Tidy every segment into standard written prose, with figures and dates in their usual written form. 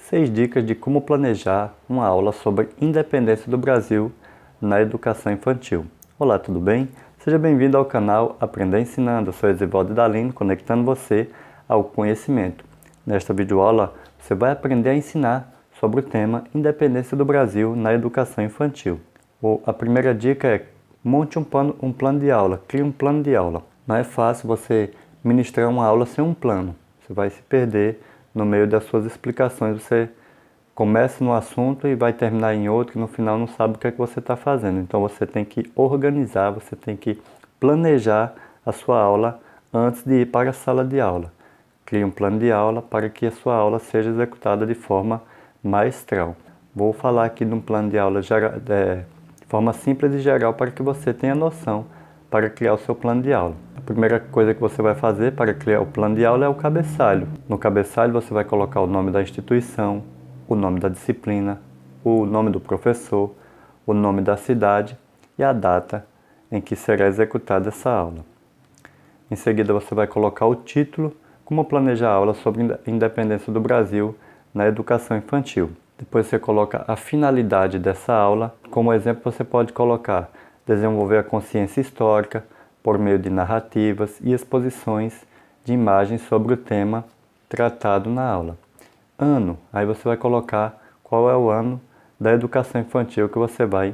6 dicas de como planejar uma aula sobre independência do Brasil na educação infantil. Olá, tudo bem? Seja bem-vindo ao canal Aprender Ensinando. Eu sou Exivaldo Dalino, conectando você ao conhecimento. Nesta videoaula, você vai aprender a ensinar sobre o tema Independência do Brasil na educação infantil. A primeira dica é: monte um plano de aula, crie um plano de aula. Não é fácil você ministrar uma aula sem um plano. Você vai se perder no meio das suas explicações. Você começa no assunto e vai terminar em outro e no final não sabe o que é que você está fazendo. Então você tem que organizar, você tem que planejar a sua aula antes de ir para a sala de aula. Crie um plano de aula para que a sua aula seja executada de forma maestral. Vou falar aqui de um plano de aula de forma simples e geral para que você tenha noção para criar o seu plano de aula. A primeira coisa que você vai fazer para criar o plano de aula é o cabeçalho. No cabeçalho você vai colocar o nome da instituição, o nome da disciplina, o nome do professor, o nome da cidade e a data em que será executada essa aula. Em seguida você vai colocar o título, como planejar a aula sobre a independência do Brasil na educação infantil. Depois você coloca a finalidade dessa aula. Como exemplo você pode colocar: desenvolver a consciência histórica por meio de narrativas e exposições de imagens sobre o tema tratado na aula. Ano, aí você vai colocar qual é o ano da educação infantil que você vai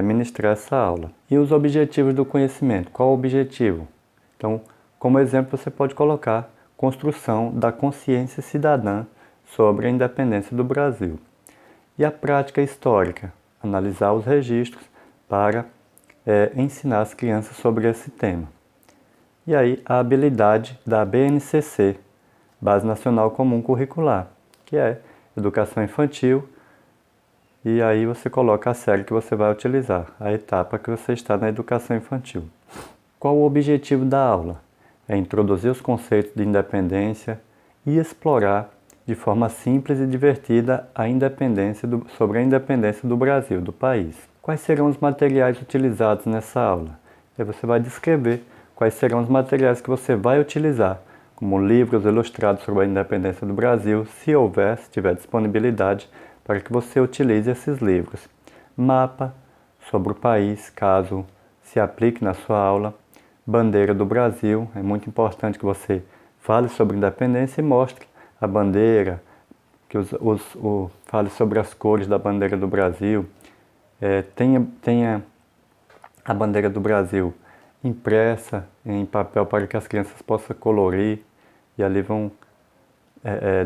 ministrar essa aula. E os objetivos do conhecimento, qual o objetivo? Então, como exemplo você pode colocar construção da consciência cidadã sobre a independência do Brasil. E a prática histórica, analisar os registros para ensinar as crianças sobre esse tema. E aí a habilidade da BNCC, Base Nacional Comum Curricular, que é educação infantil, e aí você coloca a série que você vai utilizar, a etapa que você está na educação infantil. Qual o objetivo da aula? É introduzir os conceitos de independência e explorar de forma simples e divertida sobre a independência do Brasil, do país. Quais serão os materiais utilizados nessa aula? Aí você vai descrever quais serão os materiais que você vai utilizar, como livros ilustrados sobre a independência do Brasil, se tiver disponibilidade, para que você utilize esses livros. Mapa sobre o país, caso se aplique na sua aula. Bandeira do Brasil, é muito importante que você fale sobre independência e mostre a bandeira, que fale sobre as cores da bandeira do Brasil. Tenha a bandeira do Brasil impressa em papel para que as crianças possam colorir e ali vão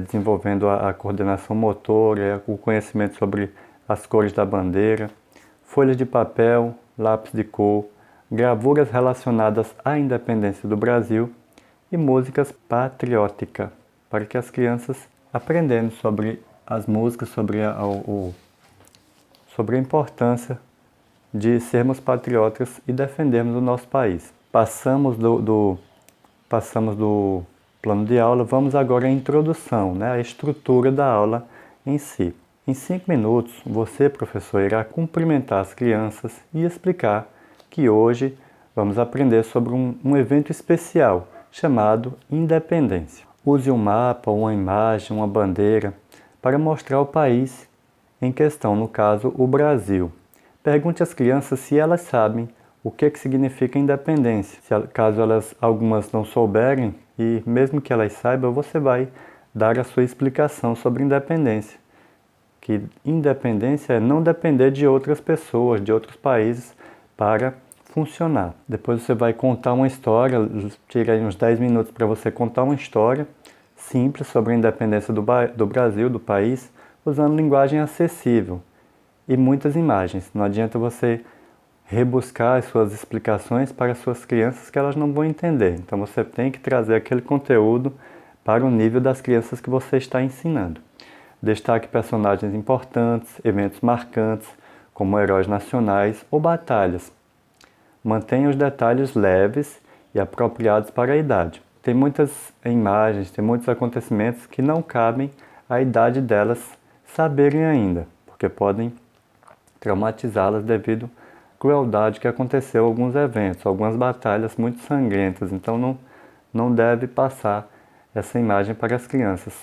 desenvolvendo a coordenação motora, o conhecimento sobre as cores da bandeira. Folhas de papel, lápis de cor, gravuras relacionadas à independência do Brasil e músicas patrióticas, para que as crianças aprendendo sobre as músicas, sobre a importância de sermos patriotas e defendermos o nosso país. Passamos do plano de aula, vamos agora à introdução, a estrutura da aula em si. Em 5 minutos, você, professor, irá cumprimentar as crianças e explicar que hoje vamos aprender sobre um evento especial chamado Independência. Use um mapa, uma imagem, uma bandeira para mostrar o país em questão, no caso, o Brasil. Pergunte às crianças se elas sabem o que significa independência. Caso algumas não souberem, e mesmo que elas saibam, você vai dar a sua explicação sobre independência. Que independência é não depender de outras pessoas, de outros países para funcionar. Depois você vai contar uma história, tira aí uns 10 minutos para você contar uma história simples sobre a independência do Brasil, do país, usando linguagem acessível e muitas imagens. Não adianta você rebuscar as suas explicações para as suas crianças que elas não vão entender. Então você tem que trazer aquele conteúdo para o nível das crianças que você está ensinando. Destaque personagens importantes, eventos marcantes, como heróis nacionais ou batalhas. Mantenha os detalhes leves e apropriados para a idade. Tem muitas imagens, tem muitos acontecimentos que não cabem à idade delas saberem ainda, porque podem traumatizá-las devido à crueldade que aconteceu em alguns eventos, algumas batalhas muito sangrentas. Então não deve passar essa imagem para as crianças.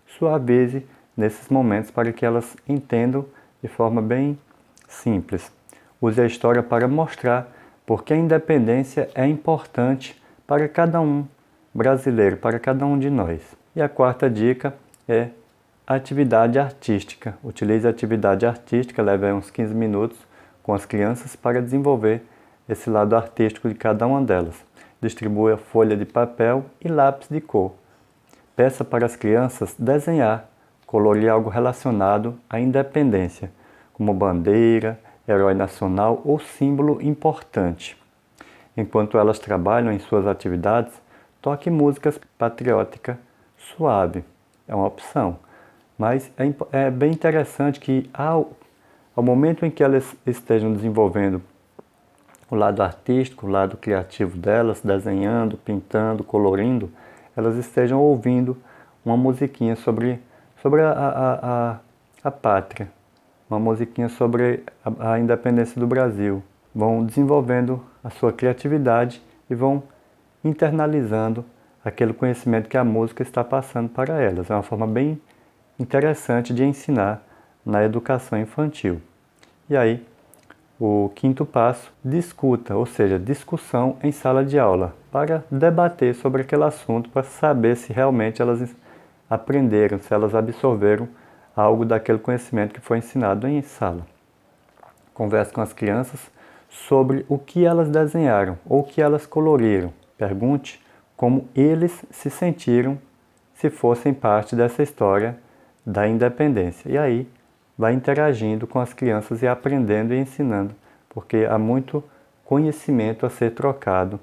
Suavize nesses momentos para que elas entendam de forma bem simples. Use a história para mostrar por que a independência é importante para cada um brasileiro, para cada um de nós. E a quarta dica é atividade artística. Utilize a atividade artística, leve uns 15 minutos com as crianças para desenvolver esse lado artístico de cada uma delas. Distribua folha de papel e lápis de cor. Peça para as crianças desenhar, colorir algo relacionado à independência, como bandeira, herói nacional ou símbolo importante. Enquanto elas trabalham em suas atividades, toque músicas patrióticas suave. É uma opção. Mas é bem interessante que ao momento em que elas estejam desenvolvendo o lado artístico, o lado criativo delas, desenhando, pintando, colorindo, elas estejam ouvindo uma musiquinha sobre a pátria, uma musiquinha sobre a independência do Brasil. Vão desenvolvendo a sua criatividade e vão internalizando aquele conhecimento que a música está passando para elas. É uma forma bem interessante de ensinar na educação infantil. E aí, o quinto passo, discuta, ou seja, discussão em sala de aula, para debater sobre aquele assunto, para saber se realmente elas aprenderam, se elas absorveram algo daquele conhecimento que foi ensinado em sala. Converse com as crianças sobre o que elas desenharam ou o que elas coloriram. Pergunte como eles se sentiram se fossem parte dessa história da independência. E aí, vai interagindo com as crianças e aprendendo e ensinando, porque há muito conhecimento a ser trocado,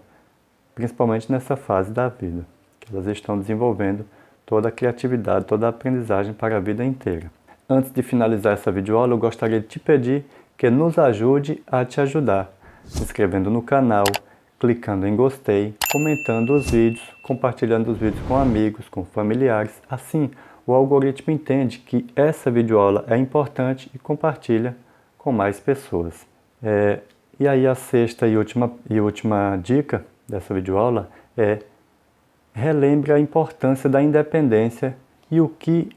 principalmente nessa fase da vida, que elas estão desenvolvendo toda a criatividade, toda a aprendizagem para a vida inteira. Antes de finalizar essa videoaula, eu gostaria de te pedir que nos ajude a te ajudar, se inscrevendo no canal, clicando em gostei, comentando os vídeos, compartilhando os vídeos com amigos, com familiares. Assim, o algoritmo entende que essa videoaula é importante e compartilha com mais pessoas. E aí a sexta e última dica dessa videoaula é: relembre a importância da independência e o que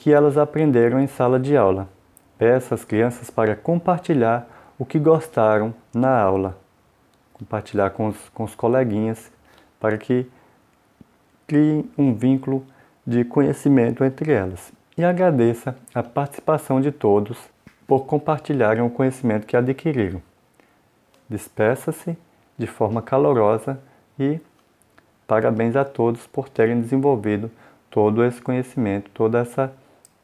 elas aprenderam em sala de aula. Peça às crianças para compartilhar o que gostaram na aula, compartilhar com os coleguinhas, para que criem um vínculo de conhecimento entre elas. E agradeça a participação de todos por compartilharem o conhecimento que adquiriram. Despeça-se de forma calorosa e parabéns a todos por terem desenvolvido todo esse conhecimento,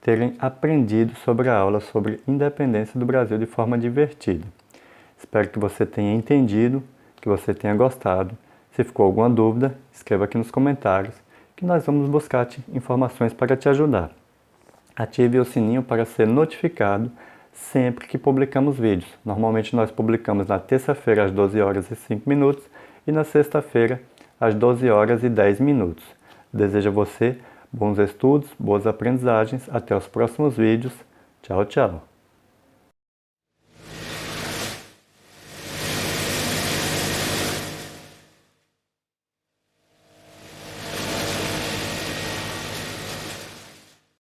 terem aprendido sobre a aula sobre independência do Brasil de forma divertida. Espero que você tenha entendido, que você tenha gostado. Se ficou alguma dúvida, escreva aqui nos comentários, que nós vamos buscar informações para te ajudar. Ative o sininho para ser notificado sempre que publicamos vídeos. Normalmente nós publicamos na terça-feira às 12 horas e 5 minutos e na sexta-feira às 12 horas e 10 minutos. Desejo a você bons estudos, boas aprendizagens. Até os próximos vídeos. Tchau, tchau.